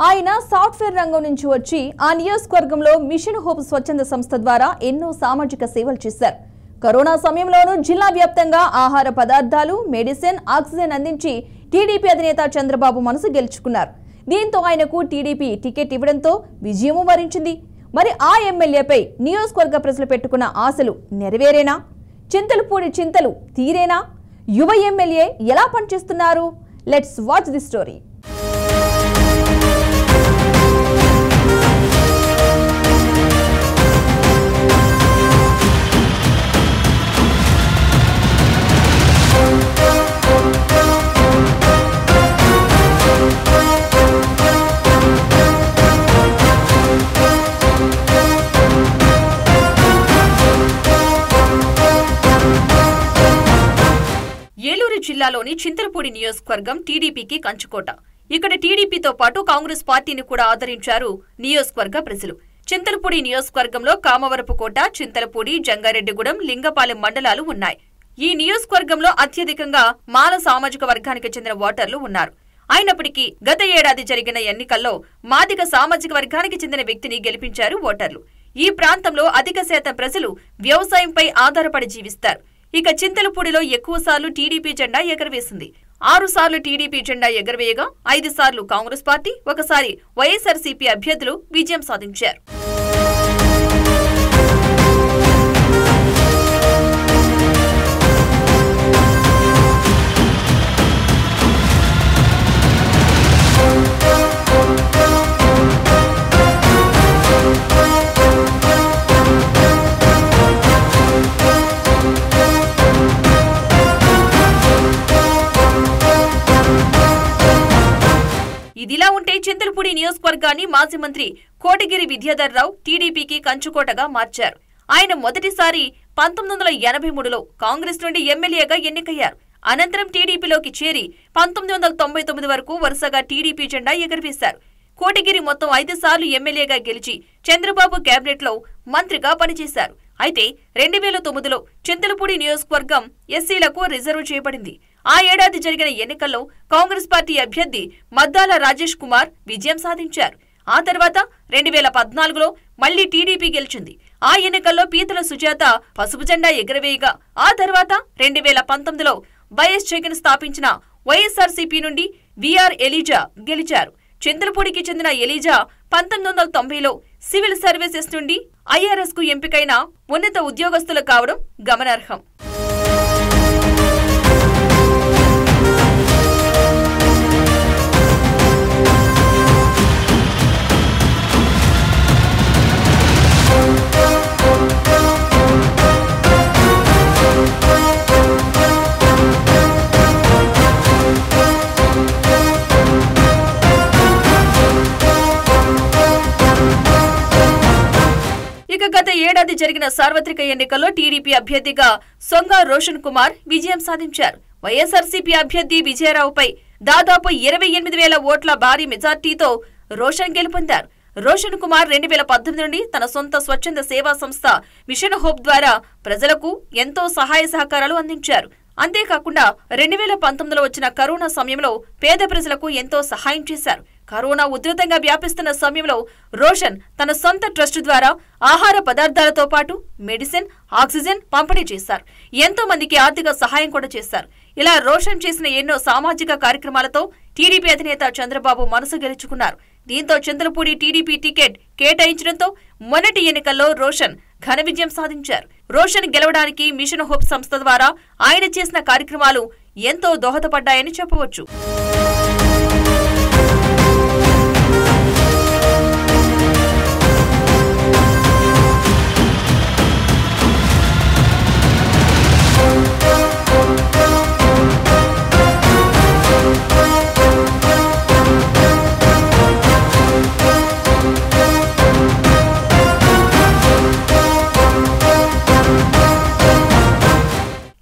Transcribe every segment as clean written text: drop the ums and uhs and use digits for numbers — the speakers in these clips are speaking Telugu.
ఆయన సాఫ్ట్వేర్ రంగం నుంచి వచ్చి ఆ నియోజకవర్గంలో మిషన్ హోప్ స్వచ్ఛంద సంస్థ ద్వారా ఎన్నో సామాజిక సేవలు చేశారు. కరోనా సమయంలోనూ జిల్లా వ్యాప్తంగా ఆహార పదార్థాలు, మెడిసిన్, ఆక్సిజన్ అందించి టీడీపీ అధినేత చంద్రబాబు మనసు గెలుచుకున్నారు. దీంతో ఆయనకు టీడీపీ టికెట్ ఇవ్వడంతో విజయము వరించింది. మరి ఆ ఎమ్మెల్యేపై నియోజకవర్గ ప్రజలు పెట్టుకున్న ఆశలు నెరవేరేనా? చింతలపూడి చింతలు తీరేనా? యువ ఎమ్మెల్యే ఎలా పనిచేస్తున్నారు? Let's watch the story. Eluru జిల్లాలోని చింతలపూడి నియోజకవర్గం టీడీపీకి కంచుకోట. ఇక్కడ టీడీపీతో పాటు కాంగ్రెస్ పార్టీని కూడా ఆదరించారు నియోజకవర్గ ప్రజలు. చింతలపూడి నియోజకవర్గంలో కామవరపుకోట, చింతలపూడి, జంగారెడ్డిగూడెం, లింగపాలెం మండలాలు ఉన్నాయి. ఈ నియోజకవర్గంలో అత్యధికంగా మాల సామాజిక వర్గానికి చెందిన ఓటర్లు ఉన్నారు. అయినప్పటికీ గత ఏడాది జరిగిన ఎన్నికల్లో మాదిగ సామాజిక వర్గానికి చెందిన వ్యక్తిని గెలిపించారు ఓటర్లు. ఈ ప్రాంతంలో అధిక శాతం ప్రజలు వ్యవసాయంపై ఆధారపడి జీవిస్తారు. ఇక చింతలపూడిలో ఎక్కువ సార్లు టీడీపీ జెండా ఎగరవేసింది. 6 సార్లు టీడీపీ జెండా ఎగరవేయగా 5 సార్లు కాంగ్రెస్ పార్టీ, ఒకసారి వైఎస్ఆర్సీపీ అభ్యర్థులు విజయం సాధించారు. ఇదిలా ఉంటే చింతలపూడి నియోజకవర్గాన్ని మాజీ మంత్రి కోటగిరి విద్యాధర్రావు టీడీపీకి కంచుకోటగా మార్చారు. ఆయన మొదటిసారి 1983లో కాంగ్రెస్ నుండి ఎమ్మెల్యేగా ఎన్నికయ్యారు. అనంతరం టీడీపీలోకి చేరి 1999 వరకు వరుసగా టీడీపీ జెండా ఎగరవేశారు. కోటగిరి మొత్తం 5 సార్లు ఎమ్మెల్యేగా గెలిచి చంద్రబాబు కేబినెట్లో మంత్రిగా పనిచేశారు. అయితే 2009లో చింతలపూడి నియోజకవర్గం ఎస్సీలకు రిజర్వ్ చేయబడింది. ఆ ఏడాది జరిగిన ఎన్నికల్లో కాంగ్రెస్ పార్టీ అభ్యర్థి మద్దాల రాజేష్ కుమార్ విజయం సాధించారు. ఆ తర్వాత 2014లో మళ్లీ టీడీపీ గెలిచింది. ఆ ఎన్నికల్లో పీతల సుజాత పసుపు జెండా ఎగరవేయగా ఆ తర్వాత 2019లో వైఎస్ జగన్ స్థాపించిన వైఎస్ఆర్సీపీ నుండి విఆర్ ఎలీజా గెలిచారు. చింతలపూడికి చెందిన ఎలీజా 1990లో సివిల్ సర్వీసెస్ నుండి ఐఆర్ఎస్ కు ఎంపికైన ఉన్నత ఉద్యోగస్తులు కావడం గమనార్హం. ఇక గత ఏడాది జరిగిన సార్వత్రిక ఎన్నికల్లో టీడీపీ అభ్యర్థిగా సొంగ రోషన్ కుమార్ విజయం సాధించారు. వైఎస్ఆర్సీపీ అభ్యర్థి విజయరావుపై దాదాపు 28,000 ఓట్ల భారీ మెజార్టీతో రోషన్ గెలుపొందారు. రోషన్ కుమార్ 2018 నుండి తన సొంత స్వచ్ఛంద సేవా సంస్థ మిషన్ హోప్ ద్వారా ప్రజలకు ఎంతో సహాయ సహకారాలు అందించారు. అంతేకాకుండా 2019లో వచ్చిన కరోనా సమయంలో పేద ప్రజలకు ఎంతో సహాయం చేశారు. కరోనా ఉధృతంగా వ్యాపిస్తున్న సమయంలో రోషన్ తన సొంత ట్రస్ట్ ద్వారా ఆహార పదార్థాలతో పాటు మెడిసిన్, ఆక్సిజన్ పంపిణీ చేశారు. ఎంతో మందికి ఆర్థిక సహాయం కూడా చేశారు. ఇలా రోషన్ చేసిన ఎన్నో సామాజిక కార్యక్రమాలతో టీడీపీ అధినేత చంద్రబాబు మనసు గెలుచుకున్నారు. దీంతో చింతలపూడి టీడీపీ టికెట్ కేటాయించడంతో మొన్నటి ఎన్నికల్లో రోషన్ ఘన విజయం సాధించారు. రోషన్ గెలవడానికి మిషన్ హోప్ సంస్థ ద్వారా ఆయన చేసిన కార్యక్రమాలు ఎంతో దోహదపడ్డాయని చెప్పవచ్చు.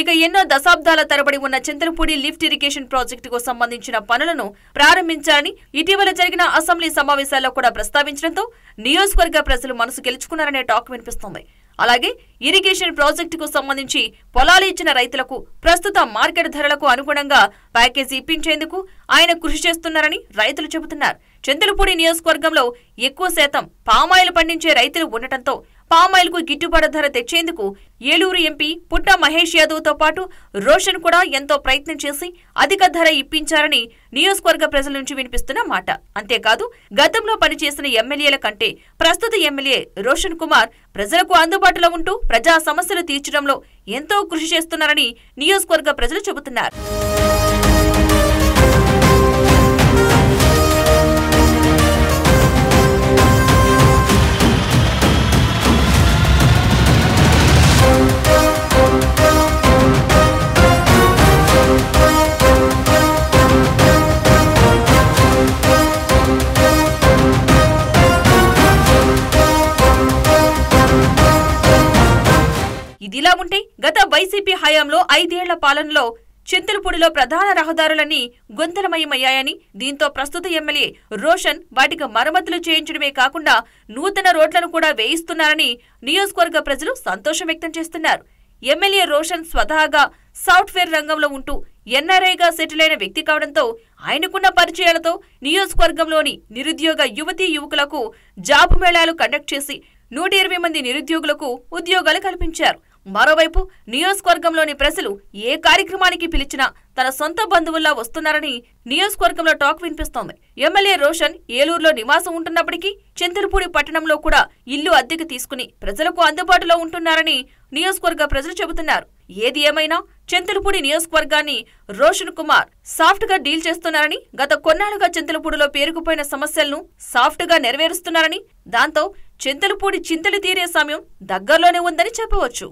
ఇక ఎన్నో దశాబ్దాల తరబడి ఉన్న చింతలపూడి లిఫ్ట్ ఇరిగేషన్ ప్రాజెక్టుకు సంబంధించిన పనులను ప్రారంభించాలని ఇటీవల జరిగిన అసెంబ్లీ సమావేశాల్లో కూడా ప్రస్తావించడంతో నియోజకవర్గ ప్రజలు మనసు గెలుచుకున్నారనే టాక్ వినిపిస్తోంది. అలాగే ఇరిగేషన్ ప్రాజెక్టుకు సంబంధించి పొలాలు ఇచ్చిన రైతులకు ప్రస్తుత మార్కెట్ ధరలకు అనుగుణంగా ప్యాకేజీ ఇప్పించేందుకు ఆయన కృషి చేస్తున్నారని రైతులు చెబుతున్నారు. చింతలపూడి నియోజకవర్గంలో ఎక్కువ శాతం పామాయిల్ పండించే రైతులు ఉండటంతో పామాయిల్కు గిట్టుబాటు ధర తెచ్చేందుకు ఏలూరు ఎంపీ పుట్ట మహేష్ యాదవ్తో పాటు రోషన్ కూడా ఎంతో ప్రయత్నం చేసి అధిక ధర ఇప్పించారని నియోజకవర్గ ప్రజల నుంచి వినిపిస్తున్న మాట. అంతేకాదు గతంలో పనిచేసిన ఎమ్మెల్యేల కంటే ప్రస్తుత ఎమ్మెల్యే రోషన్ కుమార్ ప్రజలకు అందుబాటులో ఉంటూ ప్రజా సమస్యలు తీర్చడంలో ఎంతో కృషి చేస్తున్నారని నియోజకవర్గ ప్రజలు చెబుతున్నారు. ఇదిలా ఉంటే గత వైసీపీ హయాంలో 5 ఏళ్ల పాలనలో చింతలపూడిలో ప్రధాన రహదారులన్నీ గుంతలమయమయ్యాయని, దీంతో ప్రస్తుత ఎమ్మెల్యే రోషన్ వాటికి మరమ్మతులు చేయించడమే కాకుండా నూతన రోడ్లను కూడా వేయిస్తున్నారని నియోజకవర్గ ప్రజలు సంతోషం వ్యక్తం చేస్తున్నారు. ఎమ్మెల్యే రోషన్ స్వతహాగా సాఫ్ట్వేర్ రంగంలో ఉంటూ ఎన్ఆర్ఐగా సెటిల్ అయిన వ్యక్తి కావడంతో ఆయనకున్న పరిచయాలతో నియోజకవర్గంలోని నిరుద్యోగ యువతీ యువకులకు జాబ్ మేళాలు కండక్ట్ చేసి 120 మంది నిరుద్యోగులకు ఉద్యోగాలు కల్పించారు. మరోవైపు నియోజకవర్గంలోని ప్రజలు ఏ కార్యక్రమానికి పిలిచినా తన సొంత బంధువుల్లా వస్తున్నారని నియోజకవర్గంలో టాక్ వినిపిస్తోంది. ఎమ్మెల్యే రోషన్ ఏలూరులో నివాసం ఉంటున్నప్పటికీ చింతలపూడి పట్టణంలో కూడా ఇల్లు అద్దెకు తీసుకుని ప్రజలకు అందుబాటులో ఉంటున్నారని నియోజకవర్గ ప్రజలు చెబుతున్నారు. ఏది ఏమైనా చింతలపూడి నియోజకవర్గాన్ని రోషన్ కుమార్ సాఫ్ట్ గా డీల్ చేస్తున్నారని, గత కొన్నాళ్లుగా చింతలపూడిలో పేరుకుపోయిన సమస్యలను సాఫ్ట్ గా నెరవేరుస్తున్నారని, దాంతో చింతలపూడి చింతలు తీరే సమయం దగ్గరలోనే ఉందని చెప్పవచ్చు.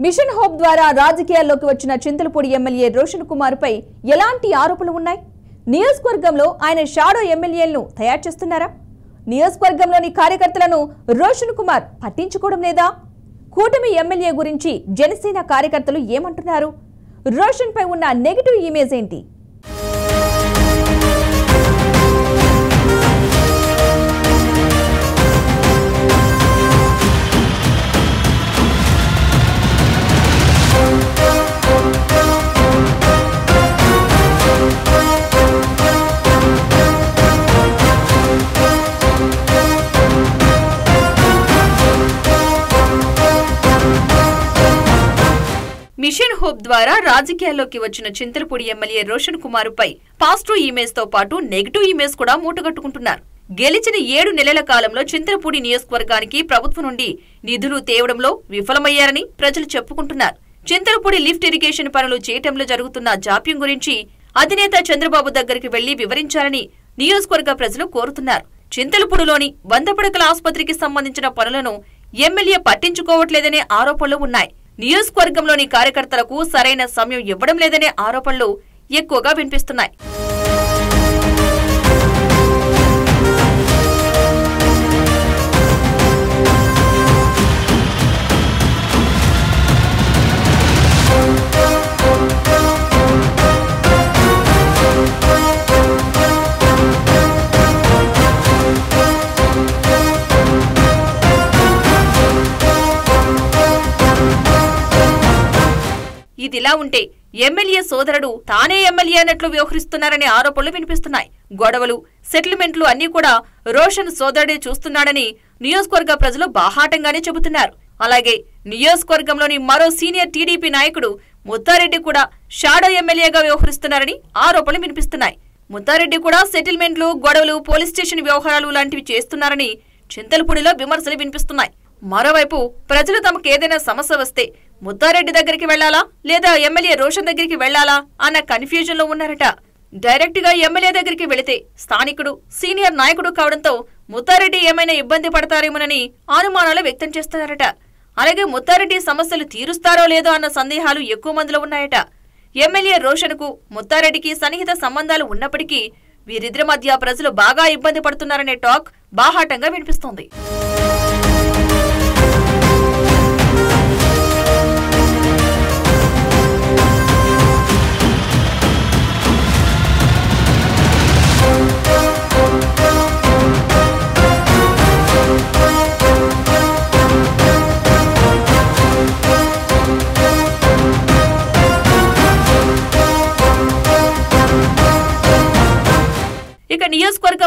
మిషన్ హోప్ ద్వారా రాజకీయాల్లోకి వచ్చిన చింతలపూడి ఎమ్మెల్యే రోషన్ కుమార్ పై ఎలాంటి ఆరోపణలు ఉన్నాయి? నియోజకవర్గంలో ఆయన షాడో ఎమ్మెల్యేలను తయారు చేస్తున్నారా? నియోజకవర్గంలోని కార్యకర్తలను రోషన్ కుమార్ పట్టించుకోవడం లేదా? కూటమి ఎమ్మెల్యే గురించి జనసేన కార్యకర్తలు ఏమంటున్నారు? రోషన్ పై ఉన్న నెగటివ్ ఇమేజ్ ఏంటి? మిషన్ హోప్ ద్వారా రాజకీయాల్లోకి వచ్చిన చింతలపూడి ఎమ్మెల్యే రోషన్ కుమార్ పై పాజిటివ్ ఇమేజ్ తో పాటు నెగటివ్ ఇమేజ్ కూడా మూటగట్టుకుంటున్నారు. గెలిచిన 7 నెలల కాలంలో చింతలపూడి నియోజకవర్గానికి ప్రభుత్వం నుండి నిధులు తేవడంలో విఫలమయ్యారని ప్రజలు చెప్పుకుంటున్నారు. చింతలపూడి లిఫ్ట్ ఇరిగేషన్ పనులు చేయటంలో జరుగుతున్న జాప్యం గురించి అధినేత చంద్రబాబు దగ్గరికి వెళ్లి వివరించాలని నియోజకవర్గ ప్రజలు కోరుతున్నారు. చింతలపూడిలోని 100 పడకల ఆసుపత్రికి సంబంధించిన పనులను ఎమ్మెల్యే పట్టించుకోవట్లేదనే ఆరోపణలు ఉన్నాయి. నియోజకవర్గంలోని కార్యకర్తలకు సరైన సమయం ఇవ్వడం లేదనే ఆరోపణలు ఎక్కువగా వినిపిస్తున్నాయి. ఇదిలా ఉంటే ఎమ్మెల్యే సోదరుడు తానే ఎమ్మెల్యే అన్నట్లు వ్యవహరిస్తున్నారనే ఆరోపణలు వినిపిస్తున్నాయి. గొడవలు, సెటిల్మెంట్లు అన్నీ కూడా రోషన్ సోదరుడే చూస్తున్నాడని నియోజకవర్గ ప్రజలు బాహాటంగానే చెబుతున్నారు. అలాగే నియోజకవర్గంలోని మరో సీనియర్ టీడీపీ నాయకుడు ముత్తారెడ్డి కూడా షాడో ఎమ్మెల్యేగా వ్యవహరిస్తున్నారని ఆరోపణలు వినిపిస్తున్నాయి. ముత్తారెడ్డి కూడా సెటిల్మెంట్లు, గొడవలు, పోలీస్ స్టేషన్ వ్యవహారాలు లాంటివి చేస్తున్నారని చింతలపూడిలో విమర్శలు వినిపిస్తున్నాయి. మరోవైపు ప్రజలు తమకు ఏదైనా సమస్య వస్తే ముత్తారెడ్డి దగ్గరికి వెళ్లాలా లేదా ఎమ్మెల్యే రోషన్ దగ్గరికి వెళ్లాలా అన్న కన్ఫ్యూజన్ లో ఉన్నారట. డైరెక్ట్ గా ఎమ్మెల్యే దగ్గరికి వెళితే స్థానికుడు, సీనియర్ నాయకుడు కావడంతో ముత్తారెడ్డి ఏమైనా ఇబ్బంది పడతారేమోనని అనుమానాలు వ్యక్తం చేస్తున్నారట. అలాగే ముత్తారెడ్డి సమస్యలు తీరుస్తారో లేదో అన్న సందేహాలు ఎక్కువ మందిలో ఉన్నాయట. ఎమ్మెల్యే రోషన్ కు ముత్తారెడ్డికి సన్నిహిత సంబంధాలు ఉన్నప్పటికీ వీరిద్దరి మధ్య ప్రజలు బాగా ఇబ్బంది పడుతున్నారనే టాక్ బాహాటంగా వినిపిస్తోంది.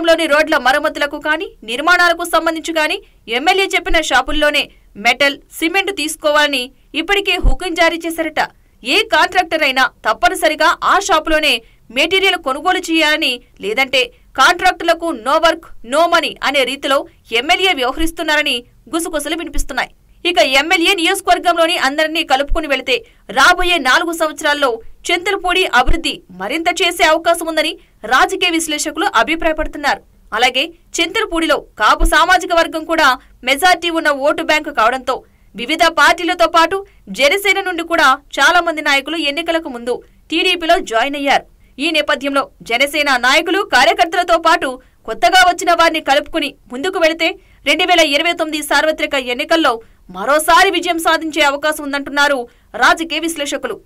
నియోజకవర్గంలోని రోడ్ల మరమ్మతులకు కానీ నిర్మాణాలకు సంబంధించి కానీ ఎమ్మెల్యే చెప్పిన షాపుల్లోనే మెటల్, సిమెంట్ తీసుకోవాలని ఇప్పటికే హుకుం జారీ చేశారట. ఏ కాంట్రాక్టర్ అయినా తప్పనిసరిగా ఆ షాపులోనే మెటీరియల్ కొనుగోలు చేయాలని, లేదంటే కాంట్రాక్టులకు నో వర్క్ నో మనీ అనే రీతిలో ఎమ్మెల్యే వ్యవహరిస్తున్నారని గుసగుసలు వినిపిస్తున్నాయి. ఇక ఎమ్మెల్యే నియోజకవర్గంలోని అందరినీ కలుపుకుని వెళితే రాబోయే 4 సంవత్సరాల్లో చింతలపూడి అభివృద్ధి మరింత చేసే అవకాశం ఉందని రాజకీయ విశ్లేషకులు అభిప్రాయపడుతున్నారు. అలాగే చింతలపూడిలో కాపు సామాజిక వర్గం కూడా మెజార్టీ ఉన్న ఓటు బ్యాంకు కావడంతో వివిధ పార్టీలతో పాటు జనసేన నుండి కూడా చాలా మంది నాయకులు ఎన్నికలకు ముందు టీడీపీలో జాయిన్ అయ్యారు. ఈ నేపథ్యంలో జనసేన నాయకులు, కార్యకర్తలతో పాటు కొత్తగా వచ్చిన వారిని కలుపుకుని ముందుకు వెళితే 2029 సార్వత్రిక ఎన్నికల్లో మరోసారి విజయం సాధించే అవకాశం ఉందంటున్నారు రాజకీయ విశ్లేషకులు.